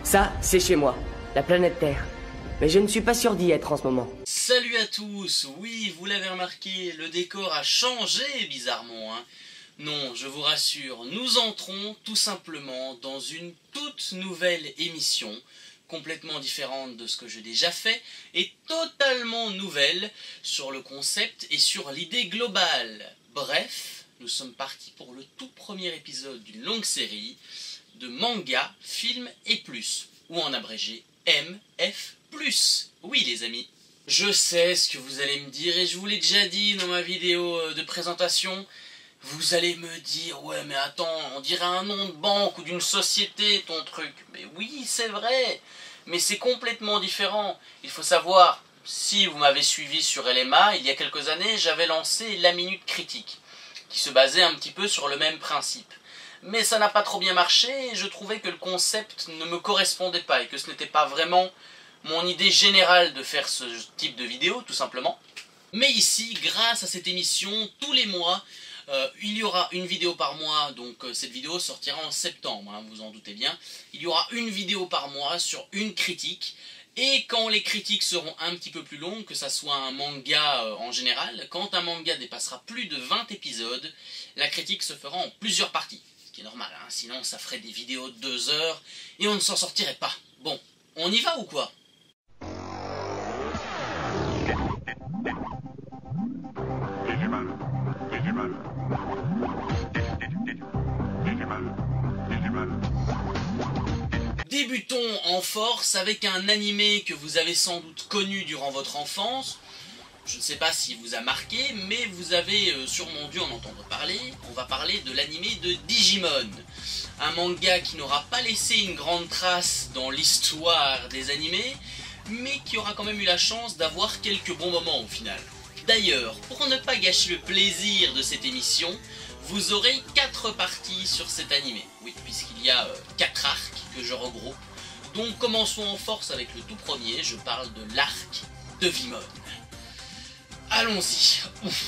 Ça, c'est chez moi, la planète Terre. Mais je ne suis pas sûr d'y être en ce moment. Salut à tous. Oui, vous l'avez remarqué, le décor a changé bizarrement, hein. Non, je vous rassure, nous entrons tout simplement dans une toute nouvelle émission, complètement différente de ce que j'ai déjà fait, et totalement nouvelle sur le concept et sur l'idée globale. Bref, nous sommes partis pour le tout premier épisode d'une longue série de manga, film et plus, ou en abrégé MF+. Oui les amis, je sais ce que vous allez me dire et je vous l'ai déjà dit dans ma vidéo de présentation. Vous allez me dire, ouais mais attends, on dirait un nom de banque ou d'une société ton truc. Mais oui, c'est vrai, mais c'est complètement différent. Il faut savoir, si vous m'avez suivi sur LMA, il y a quelques années, j'avais lancé la Minute Critique, qui se basait un petit peu sur le même principe. Mais ça n'a pas trop bien marché et je trouvais que le concept ne me correspondait pas et que ce n'était pas vraiment mon idée générale de faire ce type de vidéo, tout simplement. Mais ici, grâce à cette émission, tous les mois, il y aura une vidéo par mois, donc cette vidéo sortira en septembre, hein, vous en doutez bien. Il y aura une vidéo par mois sur une critique, et quand les critiques seront un petit peu plus longues, que ça soit un manga en général, quand un manga dépassera plus de 20 épisodes, la critique se fera en plusieurs parties. Ce qui est normal, hein, sinon ça ferait des vidéos de 2 heures, et on ne s'en sortirait pas. Bon, on y va ou quoi ? Débutons en force avec un animé que vous avez sans doute connu durant votre enfance. Je ne sais pas s'il vous a marqué, mais vous avez sûrement dû en entendre parler. On va parler de l'animé de Digimon. Un manga qui n'aura pas laissé une grande trace dans l'histoire des animés, mais qui aura quand même eu la chance d'avoir quelques bons moments au final. D'ailleurs, pour ne pas gâcher le plaisir de cette émission, vous aurez 4 parties sur cet animé. Oui, puisqu'il y a 4 arcs que je regroupe. Donc commençons en force avec le tout premier, je parle de l'arc de Vimon. Allons-y. Ouf.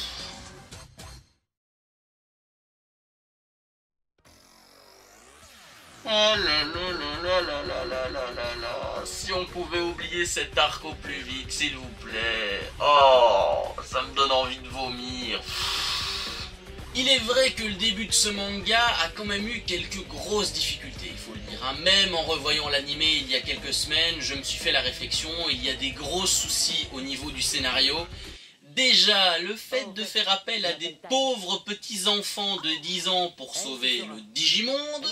Oh là là là là là là là là là là. Si on pouvait oublier cet arc au plus vite, s'il vous plaît. Oh, ça me donne envie de vomir. Il est vrai que le début de ce manga a quand même eu quelques grosses difficultés, il faut le dire. Même en revoyant l'animé il y a quelques semaines, je me suis fait la réflexion, il y a des gros soucis au niveau du scénario. Déjà, le fait de faire appel à des pauvres petits enfants de 10 ans pour sauver le Digimonde,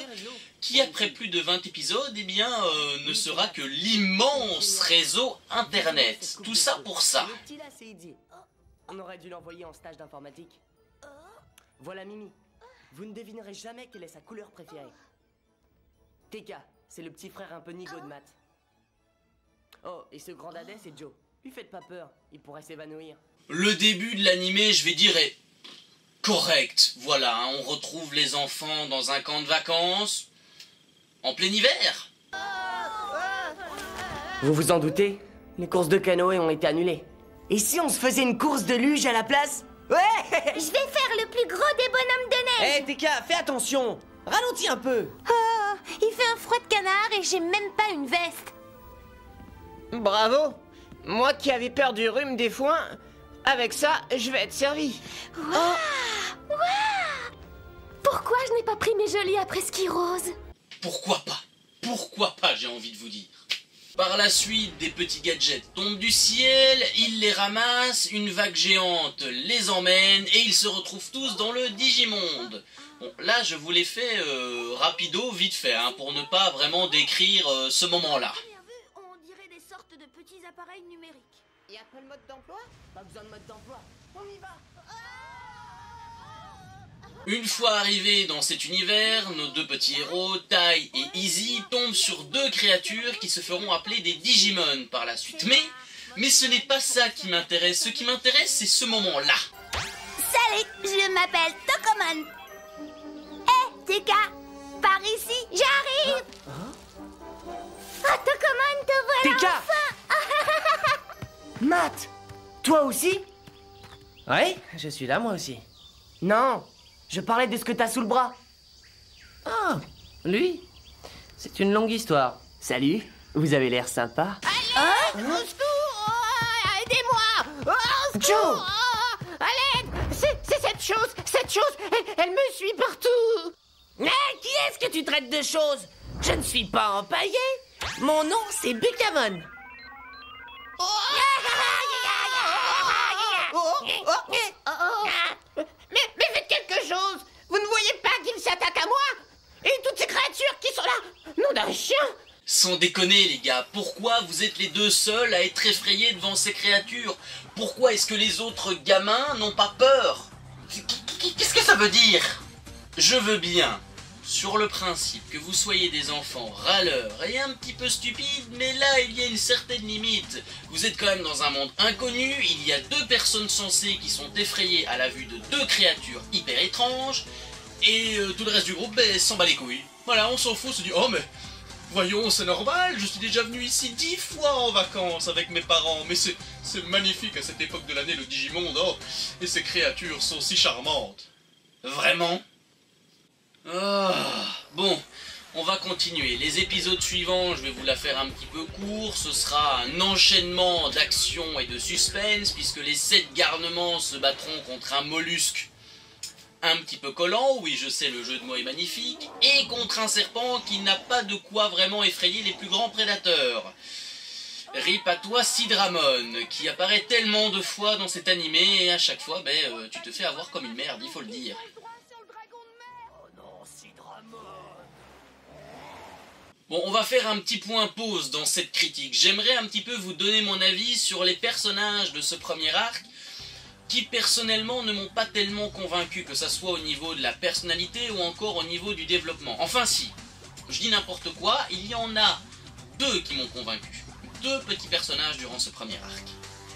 qui après plus de 20 épisodes, eh bien, ne sera que l'immense réseau internet. Tout ça pour ça. On aurait dû l'envoyer en stage d'informatique. Voilà Mimi. Vous ne devinerez jamais quelle est sa couleur préférée. TK, c'est le petit frère un peu nigo de maths. Oh, et ce grand dadais, c'est Joe. Lui faites pas peur, il pourrait s'évanouir. Le début de l'animé, je vais dire, est correct. Voilà, hein, on retrouve les enfants dans un camp de vacances, en plein hiver. Vous vous en doutez, les courses de canoë ont été annulées. Et si on se faisait une course de luge à la place? Ouais! Je vais faire le plus gros des bonhommes de neige. Hé, TK, fais attention! Ralentis un peu! Oh, il fait un froid de canard et j'ai même pas une veste. Bravo! Moi qui avais peur du rhume des foins, avec ça, je vais être servi. Waouh! Waouh! Pourquoi je n'ai pas pris mes jolis après-ski roses? Pourquoi pas? Pourquoi pas, j'ai envie de vous dire. Par la suite, des petits gadgets tombent du ciel, ils les ramassent, une vague géante les emmène et ils se retrouvent tous dans le Digimonde. Bon, là, je vous l'ai fait rapido, vite fait, hein, pour ne pas vraiment décrire ce moment-là. On dirait des sortes de petits appareils numériques. Il y a pas le mode d'emploi? Pas besoin de mode d'emploi, on y va! Une fois arrivés dans cet univers, nos deux petits héros, Tai et Easy, tombent sur 2 créatures qui se feront appeler des Digimon par la suite. Mais ce n'est pas ça qui m'intéresse. Ce qui m'intéresse, c'est ce moment-là. Salut, je m'appelle Tokomon. Hé, TK, par ici, j'arrive. Oh, Tokomon, te voilà TK! enfin. Matt! Toi aussi? Ouais, je suis là moi aussi. Non, je parlais de ce que t'as sous le bras. Ah, lui? C'est une longue histoire. Salut, vous avez l'air sympa. Au secours! Aidez-moi! Au secours! Joe! À l'aide! C'est cette chose, elle me suit partout! Mais qui est-ce que tu traites de choses? Je ne suis pas empaillé. Mon nom, c'est Bucamon. Mais faites quelque chose! Vous ne voyez pas qu'il s'attaque à moi? Et toutes ces créatures qui sont là! Nom d'un chien! Sans déconner les gars, pourquoi vous êtes les deux seuls à être effrayés devant ces créatures? Pourquoi est-ce que les autres gamins n'ont pas peur? Qu'est-ce que ça veut dire? Je veux bien, sur le principe que vous soyez des enfants râleurs et un petit peu stupides, mais là il y a une certaine limite. Vous êtes quand même dans un monde inconnu, il y a deux personnes sensées qui sont effrayées à la vue de deux créatures hyper étranges, et tout le reste du groupe s'en bat les couilles. Voilà, on s'en fout, on se dit oh mais voyons, c'est normal, je suis déjà venu ici 10 fois en vacances avec mes parents, mais c'est magnifique à cette époque de l'année le Digimonde, oh, et ces créatures sont si charmantes. Vraiment? Bon, on va continuer. Les épisodes suivants, je vais vous la faire un petit peu court, ce sera un enchaînement d'action et de suspense, puisque les 7 garnements se battront contre un mollusque un petit peu collant, oui je sais le jeu de mots est magnifique, et contre un serpent qui n'a pas de quoi vraiment effrayer les plus grands prédateurs. Rip à toi Sidramon, qui apparaît tellement de fois dans cet animé, et à chaque fois, tu te fais avoir comme une merde, il faut le dire. Bon, on va faire un petit point pause dans cette critique. J'aimerais un petit peu vous donner mon avis sur les personnages de ce premier arc, qui personnellement ne m'ont pas tellement convaincu, que ça soit au niveau de la personnalité ou encore au niveau du développement. Enfin si, je dis n'importe quoi, il y en a 2 qui m'ont convaincu. 2 petits personnages durant ce premier arc.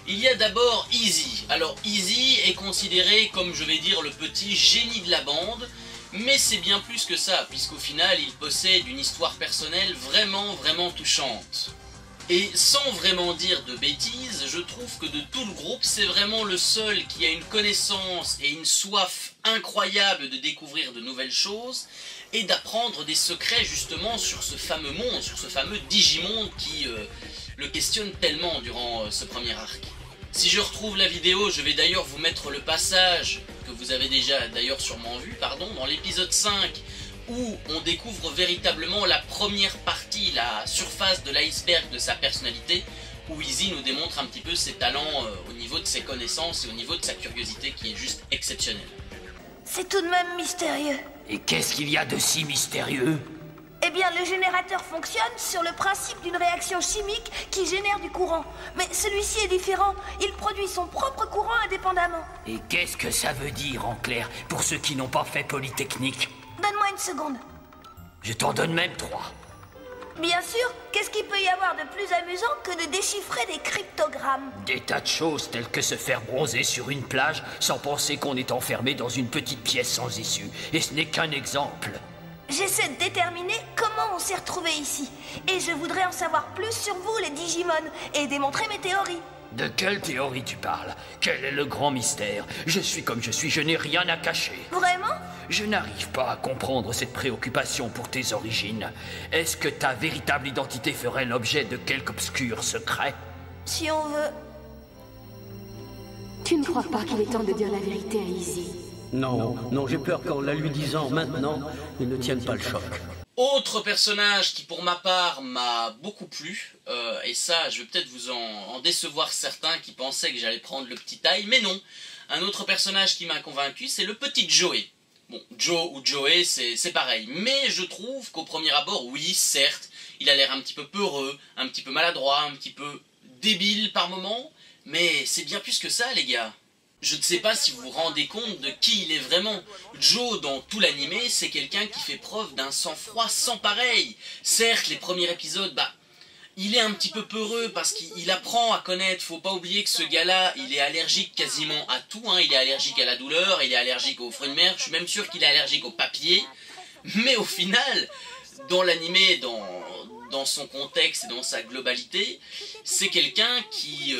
Il y a d'abord Easy. Alors Easy est considéré comme, je vais dire, le petit génie de la bande, mais c'est bien plus que ça, puisqu'au final il possède une histoire personnelle vraiment touchante. Et sans vraiment dire de bêtises, je trouve que de tout le groupe, c'est vraiment le seul qui a une connaissance et une soif incroyable de découvrir de nouvelles choses et d'apprendre des secrets justement sur ce fameux monde, sur ce fameux Digimonde qui le questionne tellement durant ce premier arc. Si je retrouve la vidéo, je vais d'ailleurs vous mettre le passage que vous avez déjà d'ailleurs sûrement vu, dans l'épisode 5, où on découvre véritablement la première partie, la surface de l'iceberg de sa personnalité, où Easy nous démontre un petit peu ses talents au niveau de ses connaissances et au niveau de sa curiosité qui est juste exceptionnelle. C'est tout de même mystérieux. Et qu'est-ce qu'il y a de si mystérieux? Eh bien, le générateur fonctionne sur le principe d'une réaction chimique qui génère du courant. Mais celui-ci est différent. Il produit son propre courant indépendamment. Et qu'est-ce que ça veut dire en clair pour ceux qui n'ont pas fait Polytechnique? Donne-moi une seconde. Je t'en donne même 3. Bien sûr, qu'est-ce qu'il peut y avoir de plus amusant que de déchiffrer des cryptogrammes? Des tas de choses telles que se faire bronzer sur une plage sans penser qu'on est enfermé dans une petite pièce sans issue. Et ce n'est qu'un exemple. J'essaie de déterminer comment on s'est retrouvés ici. Et je voudrais en savoir plus sur vous, les Digimon, et démontrer mes théories. De quelle théorie tu parles? Quel est le grand mystère? Je suis comme je suis, je n'ai rien à cacher. Vraiment? Je n'arrive pas à comprendre cette préoccupation pour tes origines. Est-ce que ta véritable identité ferait l'objet de quelque obscur secret? Si on veut. Tu ne crois pas qu'il est temps de dire la vérité à Easy? Non, j'ai peur qu'en la lui disant maintenant, il ne tienne pas le choc. Autre personnage qui pour ma part m'a beaucoup plu, et ça je vais peut-être vous en décevoir certains qui pensaient que j'allais prendre le petit taille, mais non. Un autre personnage qui m'a convaincu, c'est le petit Joey. Bon, Joe ou Joey, c'est pareil, mais je trouve qu'au premier abord, oui, certes, il a l'air un petit peu peureux, un petit peu maladroit, un petit peu débile par moments, mais c'est bien plus que ça les gars. Je ne sais pas si vous vous rendez compte de qui il est vraiment. Joe, dans tout l'animé, c'est quelqu'un qui fait preuve d'un sang-froid sans pareil. Certes, les premiers épisodes, il est un petit peu peureux parce qu'il apprend à connaître. Faut pas oublier que ce gars-là, il est allergique quasiment à tout. Il est allergique à la douleur, il est allergique aux fruits de mer, je suis même sûr qu'il est allergique au papier. Mais au final, dans l'animé, dans son contexte et dans sa globalité, c'est quelqu'un qui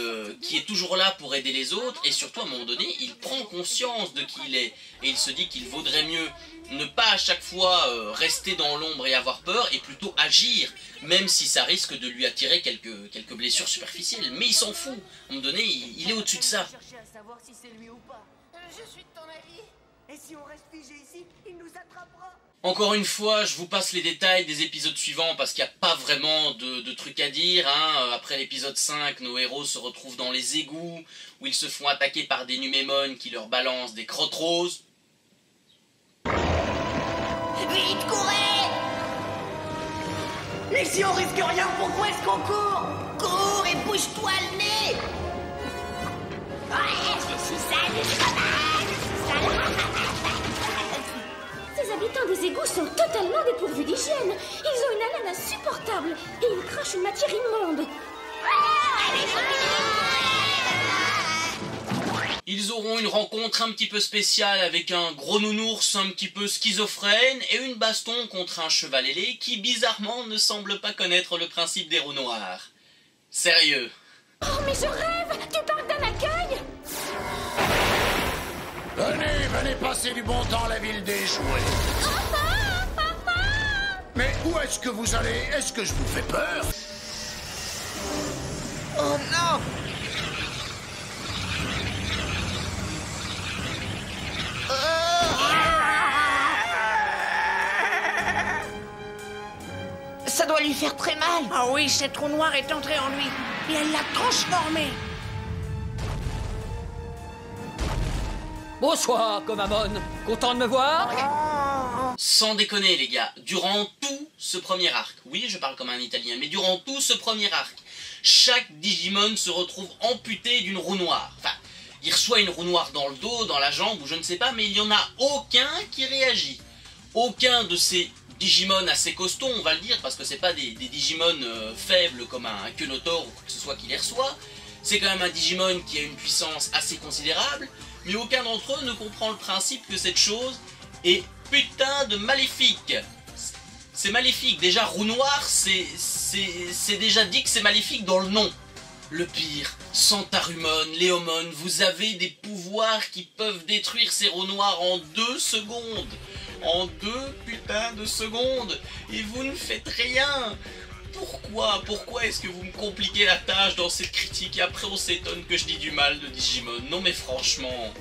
est toujours là pour aider les autres, et surtout à un moment donné, il prend conscience de qui il est, et il se dit qu'il vaudrait mieux ne pas à chaque fois rester dans l'ombre et avoir peur, et plutôt agir, même si ça risque de lui attirer quelques blessures superficielles. Mais il s'en fout, à un moment donné, il est au-dessus de ça. Chercher à savoir si c'est lui ou pas. Je suis de ton avis. Et si on reste figé ici, il nous attrapera. Encore une fois, je vous passe les détails des épisodes suivants parce qu'il n'y a pas vraiment de trucs à dire. Hein. Après l'épisode 5, nos héros se retrouvent dans les égouts où ils se font attaquer par des Numémones qui leur balancent des crottes roses. Vite, courez! Mais si on risque rien, pourquoi est-ce qu'on court? Cours et bouge-toi le nez! Ouais, je suis sale, je suis sale. Ces habitants des égouts sont totalement dépourvus d'hygiène. Ils ont une haleine insupportable et ils crachent une matière immonde. Ils auront une rencontre un petit peu spéciale avec un gros nounours un petit peu schizophrène et une baston contre un cheval ailé qui bizarrement ne semble pas connaître le principe des roues noires. Sérieux. Oh, mais je rêve! Tu parles d'un accueil? Venez passer du bon temps à la ville des jouets. Mais où est-ce que vous allez? Est-ce que je vous fais peur? Oh non! Ça doit lui faire très mal. Ah oui, cette trou noir est entrée en lui et elle l'a transformé. Bonsoir, Komamon. Content de me voir? Sans déconner les gars, durant tout ce premier arc, oui je parle comme un italien, mais durant tout ce premier arc, chaque Digimon se retrouve amputé d'une roue noire. Enfin, il reçoit une roue noire dans le dos, dans la jambe, ou je ne sais pas, mais il n'y en a aucun qui réagit. Aucun de ces Digimon assez costauds, on va le dire, parce que c'est pas des Digimon faibles comme un Kenotor ou quoi que ce soit qui les reçoit. C'est quand même un Digimon qui a une puissance assez considérable, mais aucun d'entre eux ne comprend le principe que cette chose est putain de maléfique. C'est maléfique, déjà roue noire, c'est déjà dit que c'est maléfique dans le nom. Le pire, Santarumon, Léomon, vous avez des pouvoirs qui peuvent détruire ces roues noires en 2 secondes. En 2 putains de secondes. Et vous ne faites rien. Pourquoi est-ce que vous me compliquez la tâche dans cette critique et après on s'étonne que je dis du mal de Digimon? Non mais franchement...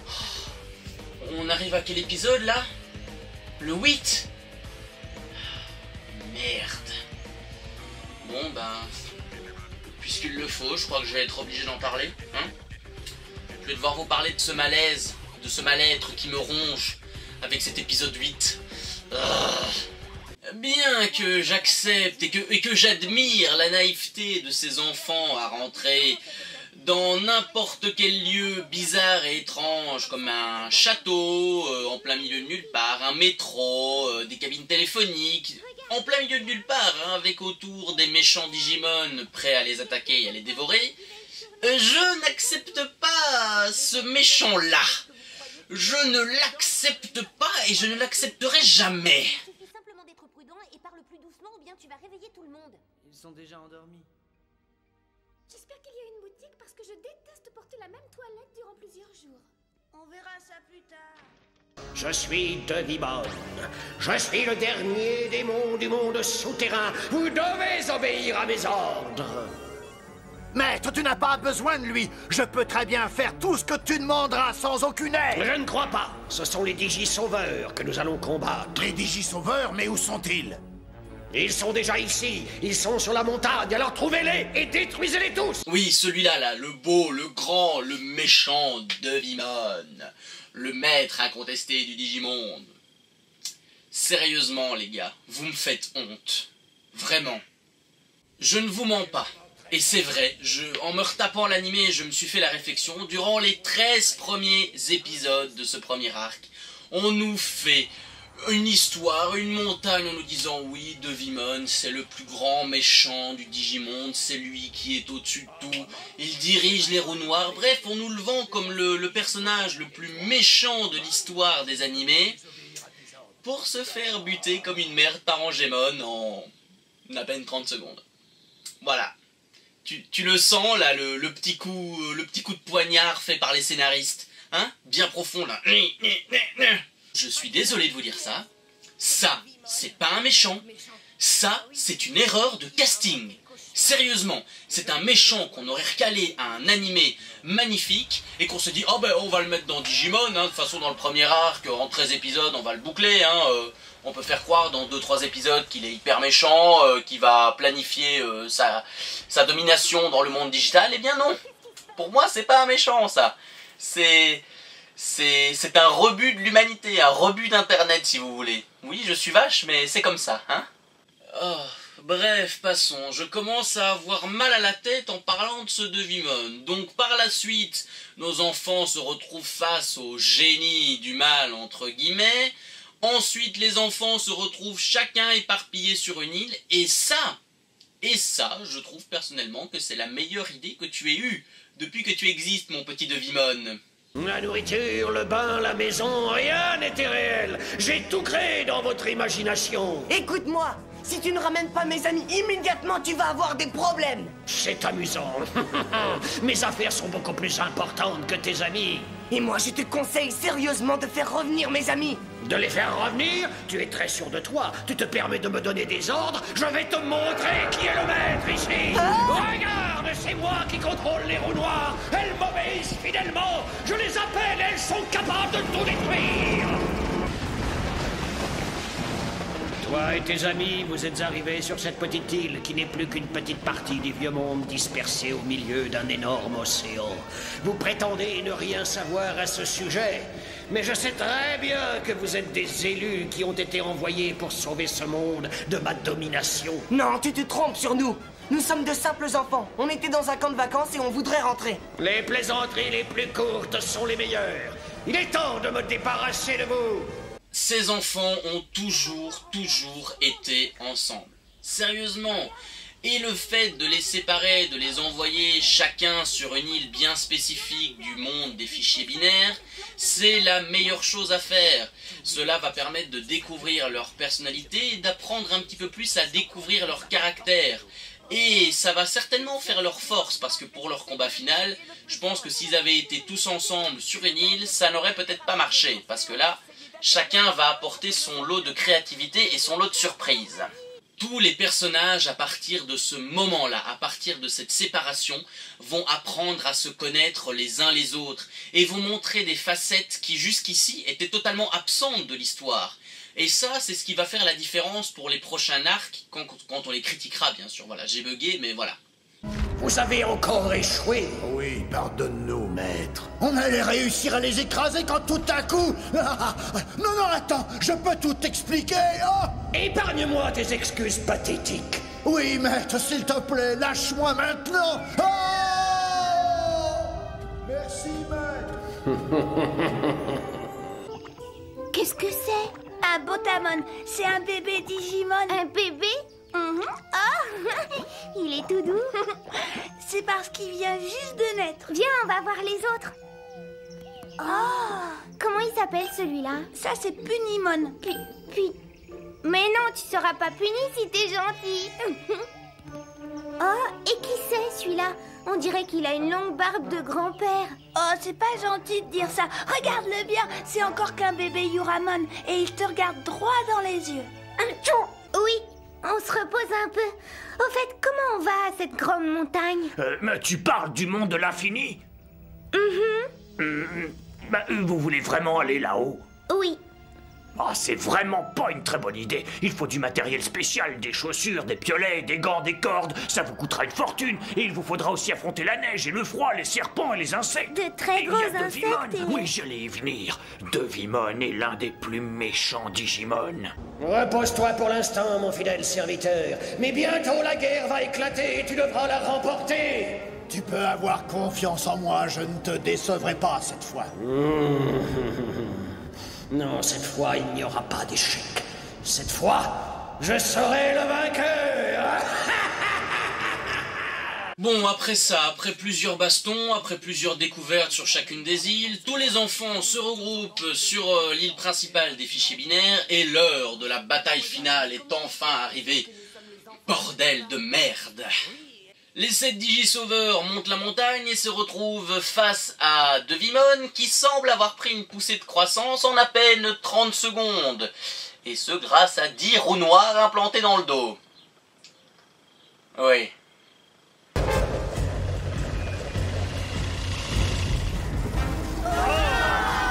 On arrive à quel épisode là? Le 8? Merde. Bon ben... Puisqu'il le faut, je crois que je vais être obligé d'en parler. Hein? Je vais devoir vous parler de ce malaise, de ce mal-être qui me ronge avec cet épisode 8. Bien que j'accepte et que j'admire la naïveté de ces enfants à rentrer dans n'importe quel lieu bizarre et étrange, comme un château, en plein milieu de nulle part, un métro, des cabines téléphoniques, en plein milieu de nulle part, hein, avec autour des méchants Digimon prêts à les attaquer et à les dévorer, je n'accepte pas ce méchant-là. Je ne l'accepte pas et je ne l'accepterai jamais. Il suffit simplement d'être prudent et parle plus doucement ou bien tu vas réveiller tout le monde. Ils sont déjà endormis. J'espère qu'il y a une boutique parce que je déteste porter la même toilette durant plusieurs jours. On verra ça plus tard. Je suis Devimon. Je suis le dernier démon du monde souterrain. Vous devez obéir à mes ordres. Maître, tu n'as pas besoin de lui. Je peux très bien faire tout ce que tu demanderas sans aucune aide. Je ne crois pas. Ce sont les Digi-Sauveurs que nous allons combattre. Les Digi-Sauveurs, mais où sont-ils? Ils sont déjà ici. Ils sont sur la montagne. Alors trouvez-les et détruisez-les tous. Oui, celui-là, là, le beau, le grand, le méchant Devimon. Le maître incontesté du Digimonde. Sérieusement, les gars, vous me faites honte. Vraiment. Je ne vous mens pas. Et c'est vrai, en me retapant l'animé, je me suis fait la réflexion, durant les 13 premiers épisodes de ce premier arc, on nous fait une histoire, une montagne en nous disant oui, Devimon, c'est le plus grand méchant du Digimonde, c'est lui qui est au-dessus de tout, il dirige les roues noires, bref, on nous le vend comme le personnage le plus méchant de l'histoire des animés, pour se faire buter comme une merde par Angemon en À peine 30 secondes. Voilà. Tu le sens, là, le petit coup de poignard fait par les scénaristes. Hein? Bien profond, là. Je suis désolé de vous dire ça. Ça, c'est pas un méchant. Ça, c'est une erreur de casting. Sérieusement, c'est un méchant qu'on aurait recalé à un animé magnifique et qu'on se dit, oh ben on va le mettre dans Digimon, hein, de toute façon dans le premier arc, en 13 épisodes, on va le boucler, hein, on peut faire croire dans 2-3 épisodes qu'il est hyper méchant, qu'il va planifier sa domination dans le monde digital. Eh bien non, pour moi c'est pas un méchant ça, c'est un rebut de l'humanité, un rebut d'internet si vous voulez. Oui, je suis vache, mais c'est comme ça, hein. Oh. Bref, passons. Je commence à avoir mal à la tête en parlant de ce Devimon. Donc par la suite, nos enfants se retrouvent face au génie du mal, entre guillemets. Ensuite, les enfants se retrouvent chacun éparpillés sur une île. Et ça, je trouve personnellement que c'est la meilleure idée que tu aies eue depuis que tu existes, mon petit Devimon. La nourriture, le bain, la maison, rien n'était réel. J'ai tout créé dans votre imagination. Écoute-moi, si tu ne ramènes pas mes amis immédiatement, tu vas avoir des problèmes. C'est amusant. Mes affaires sont beaucoup plus importantes que tes amis. Et moi, je te conseille sérieusement de faire revenir mes amis. De les faire revenir? Tu es très sûr de toi. Tu te permets de me donner des ordres? Je vais te montrer qui est le maître ici. Regarde, c'est moi qui contrôle les roues noires. Elles m'obéissent fidèlement. Je les appelle, elles sont capables de tout détruire. Toi et tes amis, vous êtes arrivés sur cette petite île qui n'est plus qu'une petite partie du vieux monde dispersé au milieu d'un énorme océan. Vous prétendez ne rien savoir à ce sujet, mais je sais très bien que vous êtes des élus qui ont été envoyés pour sauver ce monde de ma domination. Non, tu te trompes sur nous. Nous sommes de simples enfants. On était dans un camp de vacances et on voudrait rentrer. Les plaisanteries les plus courtes sont les meilleures. Il est temps de me débarrasser de vous. Ces enfants ont toujours été ensemble. Sérieusement. Et le fait de les séparer, de les envoyer chacun sur une île bien spécifique du monde des fichiers binaires, c'est la meilleure chose à faire. Cela va permettre de découvrir leur personnalité et d'apprendre un petit peu plus à découvrir leur caractère. Et ça va certainement faire leur force, parce que pour leur combat final, je pense que s'ils avaient été tous ensemble sur une île, ça n'aurait peut-être pas marché, parce que là, chacun va apporter son lot de créativité et son lot de surprises. Tous les personnages, à partir de ce moment-là, à partir de cette séparation, vont apprendre à se connaître les uns les autres, et vont montrer des facettes qui jusqu'ici étaient totalement absentes de l'histoire. Et ça, c'est ce qui va faire la différence pour les prochains arcs, quand on les critiquera, bien sûr. Voilà, j'ai bugué, mais voilà. Vous avez encore échoué. Oui, pardonne-nous, maître. On allait réussir à les écraser quand tout à coup... Non, attends, je peux tout expliquer. Oh, épargne-moi tes excuses pathétiques. oui, maître, s'il te plaît, lâche-moi maintenant. Oh, merci, maître. Qu'est-ce que c'est? Un Botamon, c'est un bébé Digimon. Un bébé? Oh, il est tout doux. C'est parce qu'il vient juste de naître. Viens, on va voir les autres. Oh, Comment il s'appelle celui-là? ça c'est Punimon. Puis... Mais non, tu seras pas puni si t'es gentil. Oh, et qui c'est celui-là? On dirait qu'il a une longue barbe de grand-père. Oh, c'est pas gentil de dire ça. Regarde-le bien, c'est encore qu'un bébé Yuramon et il te regarde droit dans les yeux. Oui, on se repose un peu. Au fait, comment on va à cette grande montagne? Mais tu parles du monde de l'infini? Vous voulez vraiment aller là-haut? Oui. Ah, c'est vraiment pas une très bonne idée. Il faut du matériel spécial, des chaussures, des piolets, des gants, des cordes. Ça vous coûtera une fortune. Et il vous faudra aussi affronter la neige et le froid, les serpents et les insectes. De très gros insectes. Oui, j'allais y venir. Devimon est l'un des plus méchants Digimon. Repose-toi pour l'instant, mon fidèle serviteur. Mais bientôt la guerre va éclater et tu devras la remporter. Tu peux avoir confiance en moi, je ne te décevrai pas cette fois. Non, cette fois, il n'y aura pas d'échec. Cette fois, je serai le vainqueur. Bon, après ça, après plusieurs bastons, après plusieurs découvertes sur chacune des îles, tous les enfants se regroupent sur l'île principale des fichiers binaires et l'heure de la bataille finale est enfin arrivée. Bordel de merde. Les 7 Digisauveurs montent la montagne et se retrouvent face à Devimon qui semble avoir pris une poussée de croissance en à peine 30 secondes. Et ce grâce à 10 roues noires implantées dans le dos. Oui.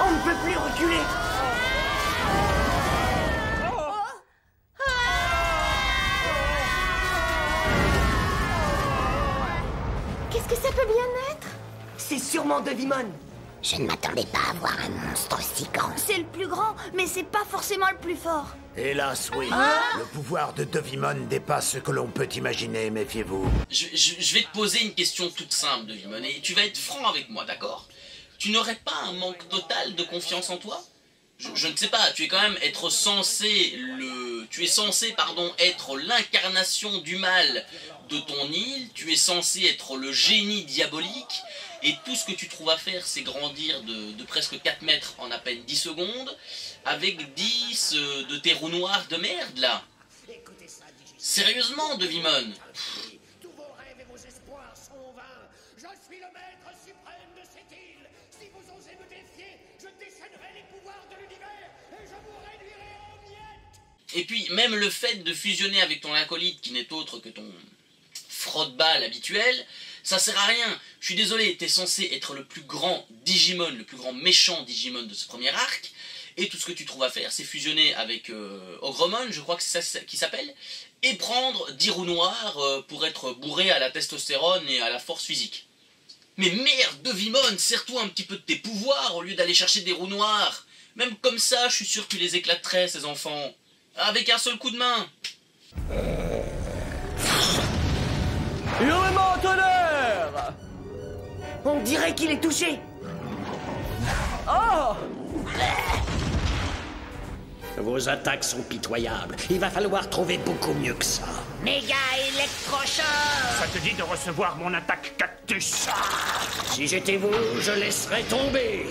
On ne peut plus reculer. Qu'est-ce que ça peut bien être? C'est sûrement Devimon. Je ne m'attendais pas à voir un monstre aussi grand. C'est le plus grand, mais c'est pas forcément le plus fort. Hélas, oui. Le pouvoir de Devimon dépasse ce que l'on peut imaginer, méfiez-vous. Je vais te poser une question toute simple, Devimon, et tu vas être franc avec moi, d'accord? Tu n'aurais pas un manque total de confiance en toi? Je ne sais pas, tu es quand même censé être l'incarnation du mal de ton île, tu es censé être le génie diabolique, et tout ce que tu trouves à faire, c'est grandir de presque 4 mètres en à peine 10 secondes, avec 10 de tes roues noires de merde, là. Sérieusement, Devimon. Tous vos rêves et vos espoirs sont vains. Je suis le maître suprême de cette île. Si vous osez me défier, je déchaînerai les pouvoirs de l'univers et je vous réduirai en miettes. Et puis, même le fait de fusionner avec ton acolyte, qui n'est autre que ton frotte-balle habituel, ça sert à rien. Je suis désolé, t'es censé être le plus grand Digimon, le plus grand méchant Digimon de ce premier arc, et tout ce que tu trouves à faire, c'est fusionner avec Ogremon, je crois que c'est ça qui s'appelle, et prendre 10 roues noires pour être bourré à la testostérone et à la force physique. Mais merde, Devimon, sers-toi un petit peu de tes pouvoirs au lieu d'aller chercher des roues noires. Même comme ça, je suis sûr que tu les éclaterais, ces enfants. Avec un seul coup de main. Hurlement au tonnerre! On dirait qu'il est touché. Oh! Vos attaques sont pitoyables. Il va falloir trouver beaucoup mieux que ça. Méga électrochoc! Ça te dit de recevoir mon attaque cactus? Si j'étais vous, je laisserais tomber.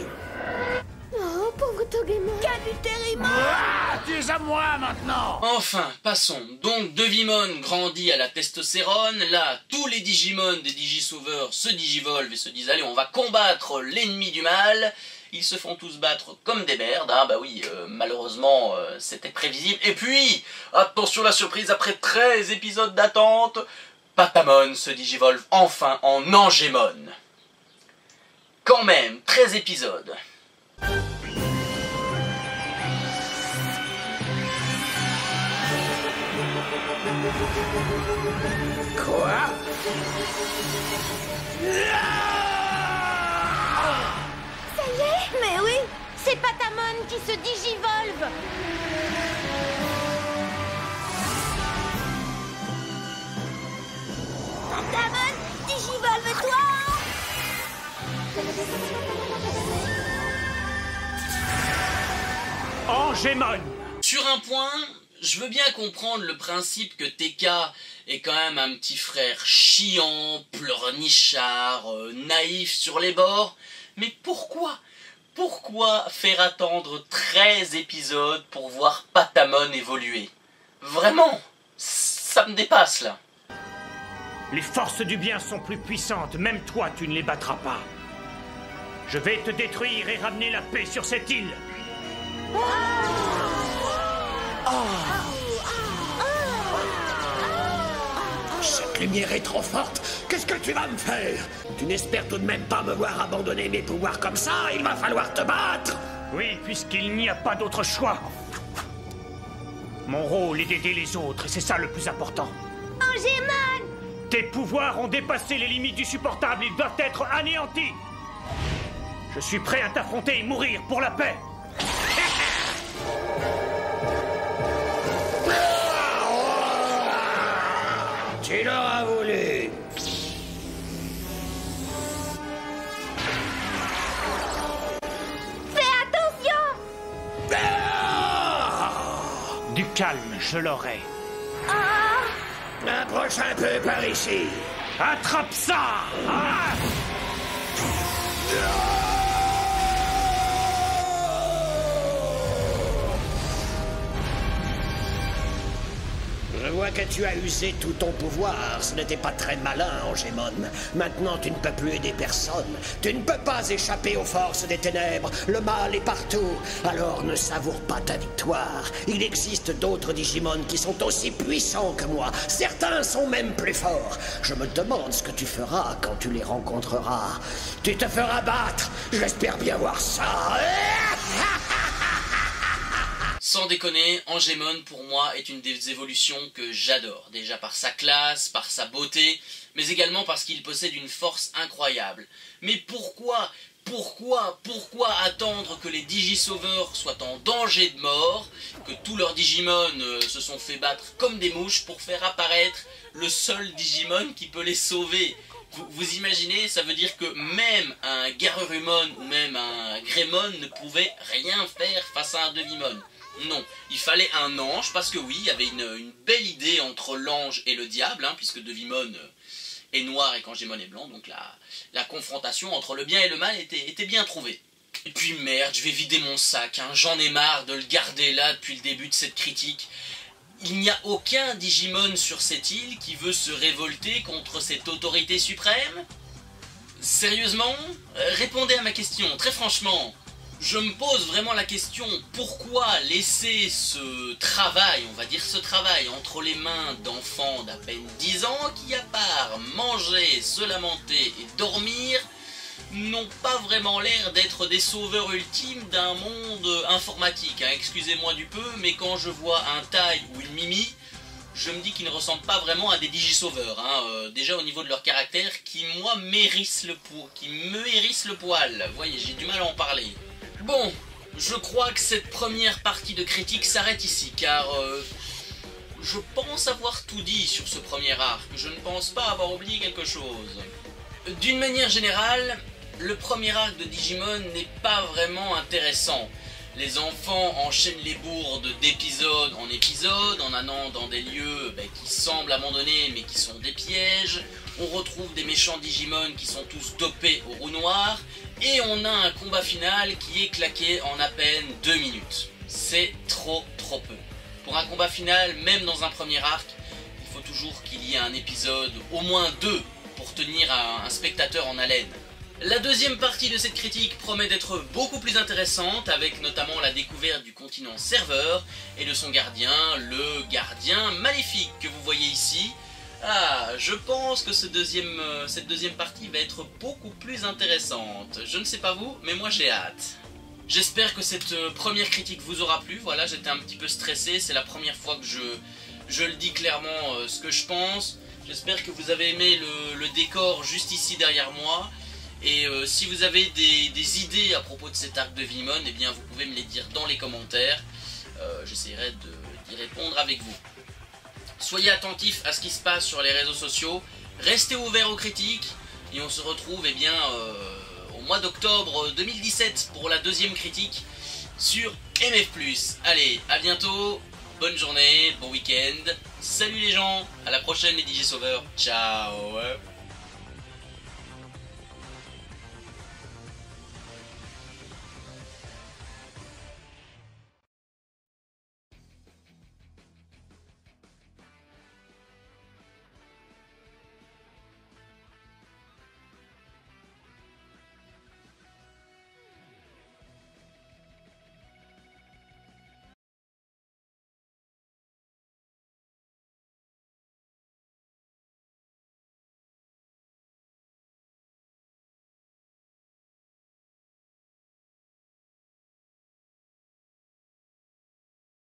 Oh, pauvre Togemon. Kabuterimon! Ah, tu es à moi maintenant! Enfin, passons. Donc, Devimon grandit à la testostérone. Là, tous les Digimon des Digisauveurs se digivolvent et se disent « Allez, on va combattre l'ennemi du mal ». Ils se font tous battre comme des merdes, hein, bah oui, malheureusement, c'était prévisible. Et puis, attention la surprise, après 13 épisodes d'attente, Patamon se digivolve enfin en Angemon. Quand même, 13 épisodes. Quoi? Ça y est? Mais oui! C'est Patamon qui se digivolve. Patamon, digivolve-toi! Angemon! Sur un point, je veux bien comprendre le principe que TK est quand même un petit frère chiant, pleurnichard, naïf sur les bords, mais pourquoi faire attendre 13 épisodes pour voir Patamon évoluer? Vraiment, ça me dépasse là. Les forces du bien sont plus puissantes, même toi tu ne les battras pas. Je vais te détruire et ramener la paix sur cette île. Cette lumière est trop forte. Qu'est-ce que tu vas me faire? Tu n'espères tout de même pas me voir abandonner mes pouvoirs comme ça? Il va falloir te battre. Oui, puisqu'il n'y a pas d'autre choix. Mon rôle est d'aider les autres, et c'est ça le plus important. Angemon! Tes pouvoirs ont dépassé les limites du supportable, ils doivent être anéantis. Je suis prêt à t'affronter et mourir pour la paix. Tu l'auras voulu. Fais attention! Du calme, je l'aurai. Approche un peu par ici. Attrape ça! Ah! Je vois que tu as usé tout ton pouvoir. Ce n'était pas très malin, Angemon. Maintenant, tu ne peux plus aider personne. Tu ne peux pas échapper aux forces des ténèbres. Le mal est partout. Alors ne savoure pas ta victoire. Il existe d'autres Digimon qui sont aussi puissants que moi. Certains sont même plus forts. Je me demande ce que tu feras quand tu les rencontreras. Tu te feras battre. J'espère bien voir ça. Sans déconner, Angemon pour moi est une des évolutions que j'adore, déjà par sa classe, par sa beauté, mais également parce qu'il possède une force incroyable. Mais pourquoi attendre que les Digisauveurs soient en danger de mort, que tous leurs Digimon se sont fait battre comme des mouches pour faire apparaître le seul Digimon qui peut les sauver? Vous imaginez, ça veut dire que même un Garurumon ou même un Greymon ne pouvait rien faire face à un Devimon. Non, il fallait un ange, parce que oui, il y avait une belle idée entre l'ange et le diable, hein, puisque Devimon est noir et qu'Angemon est blanc, donc la confrontation entre le bien et le mal était bien trouvée. Et puis merde, je vais vider mon sac, hein, j'en ai marre de le garder là depuis le début de cette critique. Il n'y a aucun Digimon sur cette île qui veut se révolter contre cette autorité suprême? Sérieusement? Répondez à ma question, très franchement. Je me pose vraiment la question, pourquoi laisser ce travail, on va dire ce travail, entre les mains d'enfants d'à peine 10 ans qui, à part manger, se lamenter et dormir, n'ont pas vraiment l'air d'être des sauveurs ultimes d'un monde informatique, hein. Excusez-moi du peu, mais quand je vois un Tai ou une Mimi, je me dis qu'ils ne ressemblent pas vraiment à des Digisauveurs, hein. Déjà au niveau de leur caractère, qui moi m'hérissent le poil. Vous voyez, j'ai du mal à en parler. Bon, je crois que cette première partie de critique s'arrête ici, car je pense avoir tout dit sur ce premier arc. Je ne pense pas avoir oublié quelque chose. D'une manière générale, le premier arc de Digimon n'est pas vraiment intéressant. Les enfants enchaînent les bourdes d'épisode en épisode, en allant dans des lieux qui semblent abandonnés mais qui sont des pièges. On retrouve des méchants Digimon qui sont tous dopés au roux noir. Et on a un combat final qui est claqué en à peine 2 minutes. C'est trop peu. Pour un combat final, même dans un premier arc, il faut toujours qu'il y ait un épisode, au moins 2, pour tenir un spectateur en haleine. La deuxième partie de cette critique promet d'être beaucoup plus intéressante, avec notamment la découverte du continent serveur et de son gardien, le gardien maléfique que vous voyez ici. Ah, je pense que cette deuxième partie va être beaucoup plus intéressante. Je ne sais pas vous, mais moi j'ai hâte. J'espère que cette première critique vous aura plu. Voilà, j'étais un petit peu stressé, c'est la première fois que je le dis clairement ce que je pense. J'espère que vous avez aimé le décor juste ici derrière moi. Et si vous avez des idées à propos de cet arc de Devimon, eh bien vous pouvez me les dire dans les commentaires. J'essaierai d'y répondre avec vous. Soyez attentifs à ce qui se passe sur les réseaux sociaux, restez ouverts aux critiques, et on se retrouve au mois d'octobre 2017 pour la deuxième critique sur MF+. Allez, à bientôt, bonne journée, bon week-end, salut les gens, à la prochaine les Digisauveurs, ciao.